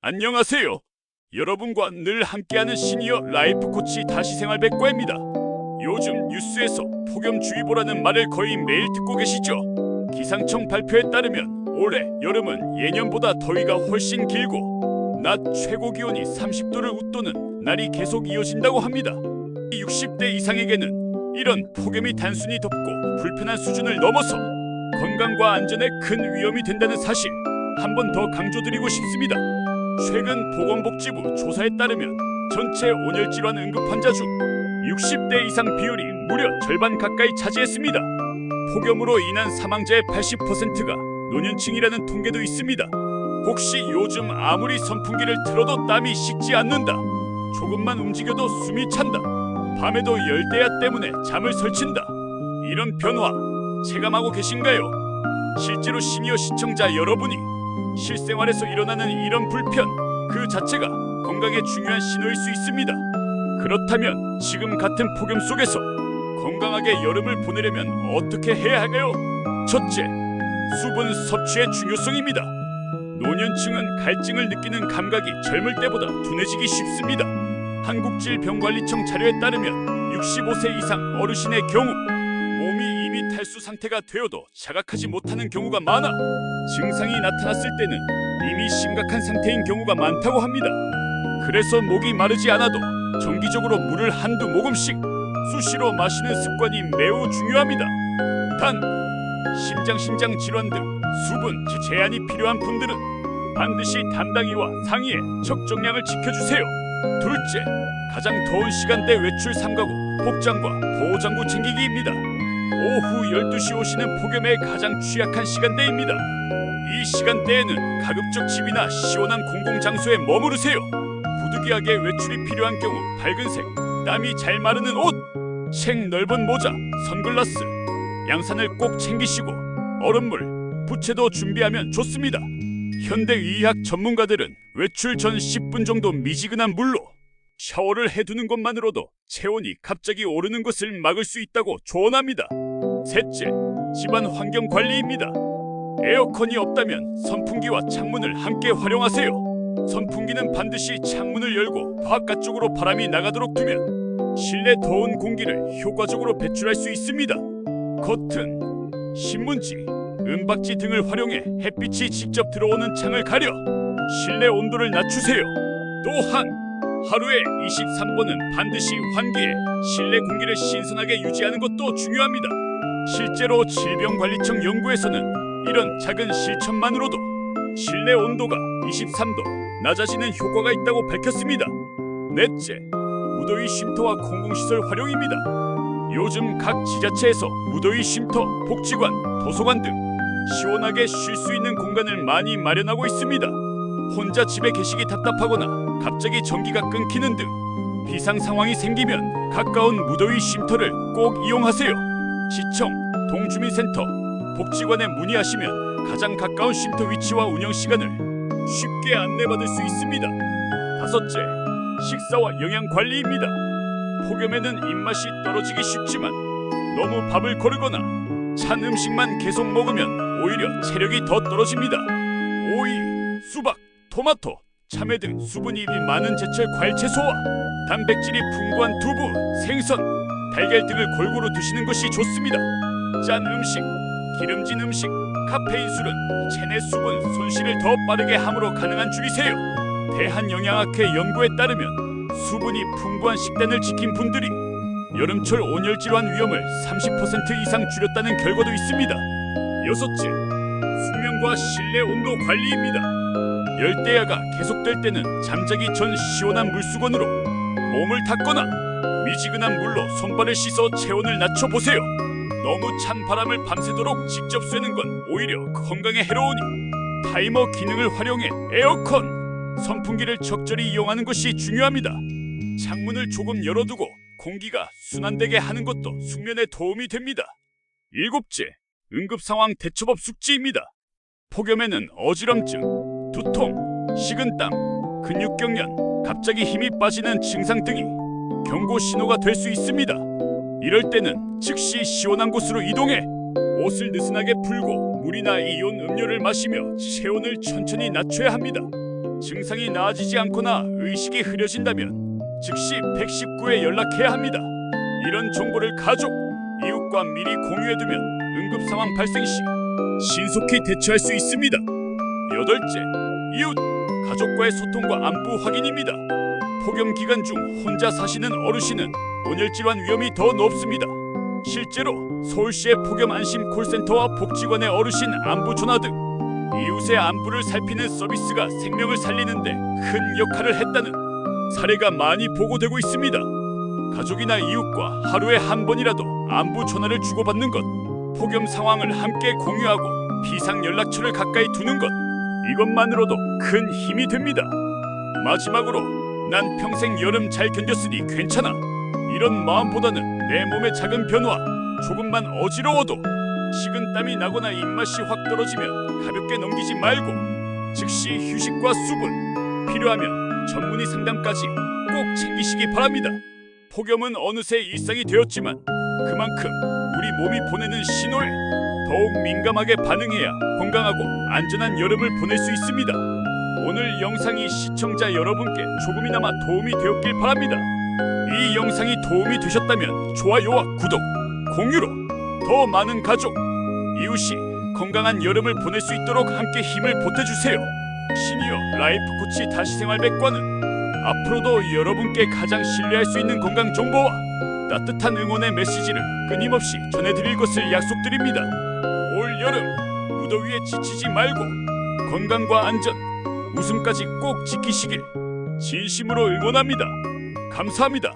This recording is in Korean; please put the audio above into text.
안녕하세요. 여러분과 늘 함께하는 시니어 라이프 코치 다시생활백과입니다. 요즘 뉴스에서 폭염주의보라는 말을 거의 매일 듣고 계시죠? 기상청 발표에 따르면 올해 여름은 예년보다 더위가 훨씬 길고 낮 최고 기온이 30도를 웃도는 날이 계속 이어진다고 합니다. 60대 이상에게는 이런 폭염이 단순히 덥고 불편한 수준을 넘어서 건강과 안전에 큰 위험이 된다는 사실 한 번 더 강조드리고 싶습니다. 최근 보건복지부 조사에 따르면 전체 온열질환 응급환자 중 60대 이상 비율이 무려 절반 가까이 차지했습니다. 폭염으로 인한 사망자의 80%가 노년층이라는 통계도 있습니다. 혹시 요즘 아무리 선풍기를 틀어도 땀이 식지 않는다, 조금만 움직여도 숨이 찬다, 밤에도 열대야 때문에 잠을 설친다, 이런 변화 체감하고 계신가요? 실제로 시니어 시청자 여러분이 실생활에서 일어나는 이런 불편 그 자체가 건강에 중요한 신호일 수 있습니다. 그렇다면 지금 같은 폭염 속에서 건강하게 여름을 보내려면 어떻게 해야 할까요? 첫째, 수분 섭취의 중요성입니다. 노년층은 갈증을 느끼는 감각이 젊을 때보다 둔해지기 쉽습니다. 한국질병관리청 자료에 따르면 65세 이상 어르신의 경우 몸이 이미 탈수 상태가 되어도 자각하지 못하는 경우가 많아 증상이 나타났을 때는 이미 심각한 상태인 경우가 많다고 합니다. 그래서 목이 마르지 않아도 정기적으로 물을 한두 모금씩 수시로 마시는 습관이 매우 중요합니다. 단, 심장 질환 등 수분 제한이 필요한 분들은 반드시 담당이와 상의해 적정량을 지켜주세요. 둘째, 가장 더운 시간대 외출 삼가구, 복장과 보호장구 챙기기입니다. 오후 12시 오시는 폭염에 가장 취약한 시간대입니다. 이 시간대에는 가급적 집이나 시원한 공공장소에 머무르세요. 부득이하게 외출이 필요한 경우 밝은색, 땀이 잘 마르는 옷, 책 넓은 모자, 선글라스, 양산을 꼭 챙기시고 얼음물, 부채도 준비하면 좋습니다. 현대의학 전문가들은 외출 전 10분 정도 미지근한 물로 샤워를 해두는 것만으로도 체온이 갑자기 오르는 것을 막을 수 있다고 조언합니다. 셋째, 집안 환경 관리입니다. 에어컨이 없다면 선풍기와 창문을 함께 활용하세요. 선풍기는 반드시 창문을 열고 바깥쪽으로 바람이 나가도록 두면 실내 더운 공기를 효과적으로 배출할 수 있습니다. 커튼, 신문지, 은박지 등을 활용해 햇빛이 직접 들어오는 창을 가려 실내 온도를 낮추세요. 또한 하루에 23번은 반드시 환기해 실내 공기를 신선하게 유지하는 것도 중요합니다. 실제로 질병관리청 연구에서는 이런 작은 실천만으로도 실내 온도가 23도 낮아지는 효과가 있다고 밝혔습니다. 넷째, 무더위 쉼터와 공공시설 활용입니다. 요즘 각 지자체에서 무더위 쉼터, 복지관, 도서관 등 시원하게 쉴 수 있는 공간을 많이 마련하고 있습니다. 혼자 집에 계시기 답답하거나 갑자기 전기가 끊기는 등 비상 상황이 생기면 가까운 무더위 쉼터를 꼭 이용하세요. 시청, 동주민센터, 복지관에 문의하시면 가장 가까운 쉼터 위치와 운영 시간을 쉽게 안내받을 수 있습니다. 다섯째, 식사와 영양 관리입니다. 폭염에는 입맛이 떨어지기 쉽지만 너무 밥을 거르거나 찬 음식만 계속 먹으면 오히려 체력이 더 떨어집니다. 오이, 수박, 토마토, 참외 등 수분이 많은 제철 과일 채소와 단백질이 풍부한 두부, 생선, 달걀 등을 골고루 드시는 것이 좋습니다. 짠 음식, 기름진 음식, 카페인 술은 체내 수분 손실을 더 빠르게 함으로 가능한 줄이세요. 대한영양학회 연구에 따르면 수분이 풍부한 식단을 지킨 분들이 여름철 온열질환 위험을 30% 이상 줄였다는 결과도 있습니다. 여섯째, 수면과 실내 온도 관리입니다. 열대야가 계속될 때는 잠자기 전 시원한 물수건으로 몸을 닦거나 미지근한 물로 손발을 씻어 체온을 낮춰보세요. 너무 찬 바람을 밤새도록 직접 쐬는 건 오히려 건강에 해로우니 타이머 기능을 활용해 에어컨, 선풍기를 적절히 이용하는 것이 중요합니다. 창문을 조금 열어두고 공기가 순환되게 하는 것도 숙면에 도움이 됩니다. 일곱째, 응급상황 대처법 숙지입니다. 폭염에는 어지럼증, 두통, 식은땀, 근육경련, 갑자기 힘이 빠지는 증상 등이 경고 신호가 될 수 있습니다. 이럴 때는 즉시 시원한 곳으로 이동해 옷을 느슨하게 풀고 물이나 이온 음료를 마시며 체온을 천천히 낮춰야 합니다. 증상이 나아지지 않거나 의식이 흐려진다면 즉시 119에 연락해야 합니다. 이런 정보를 가족, 이웃과 미리 공유해두면 응급 상황 발생 시 신속히 대처할 수 있습니다. 여덟째, 이웃, 가족과의 소통과 안부 확인입니다. 폭염 기간 중 혼자 사시는 어르신은 온열 질환 위험이 더 높습니다. 실제로 서울시의 폭염 안심 콜센터와 복지관의 어르신 안부 전화 등 이웃의 안부를 살피는 서비스가 생명을 살리는 데 큰 역할을 했다는 사례가 많이 보고되고 있습니다. 가족이나 이웃과 하루에 한 번이라도 안부 전화를 주고받는 것, 폭염 상황을 함께 공유하고 비상 연락처를 가까이 두는 것, 이것만으로도 큰 힘이 됩니다. 마지막으로 난 평생 여름 잘 견뎠으니 괜찮아. 이런 마음보다는 내 몸의 작은 변화, 조금만 어지러워도 식은땀이 나거나 입맛이 확 떨어지면 가볍게 넘기지 말고 즉시 휴식과 수분, 필요하면 전문의 상담까지 꼭 챙기시기 바랍니다. 폭염은 어느새 일상이 되었지만 그만큼 우리 몸이 보내는 신호에 더욱 민감하게 반응해야 건강하고 안전한 여름을 보낼 수 있습니다. 오늘 영상이 시청자 여러분께 조금이나마 도움이 되었길 바랍니다. 이 영상이 도움이 되셨다면 좋아요와 구독, 공유로 더 많은 가족, 이웃이 건강한 여름을 보낼 수 있도록 함께 힘을 보태주세요. 시니어 라이프 코치 다시생활백과는 앞으로도 여러분께 가장 신뢰할 수 있는 건강 정보와 따뜻한 응원의 메시지를 끊임없이 전해드릴 것을 약속드립니다. 올 여름 무더위에 지치지 말고 건강과 안전, 웃음까지 꼭 지키시길 진심으로 응원합니다. 감사합니다.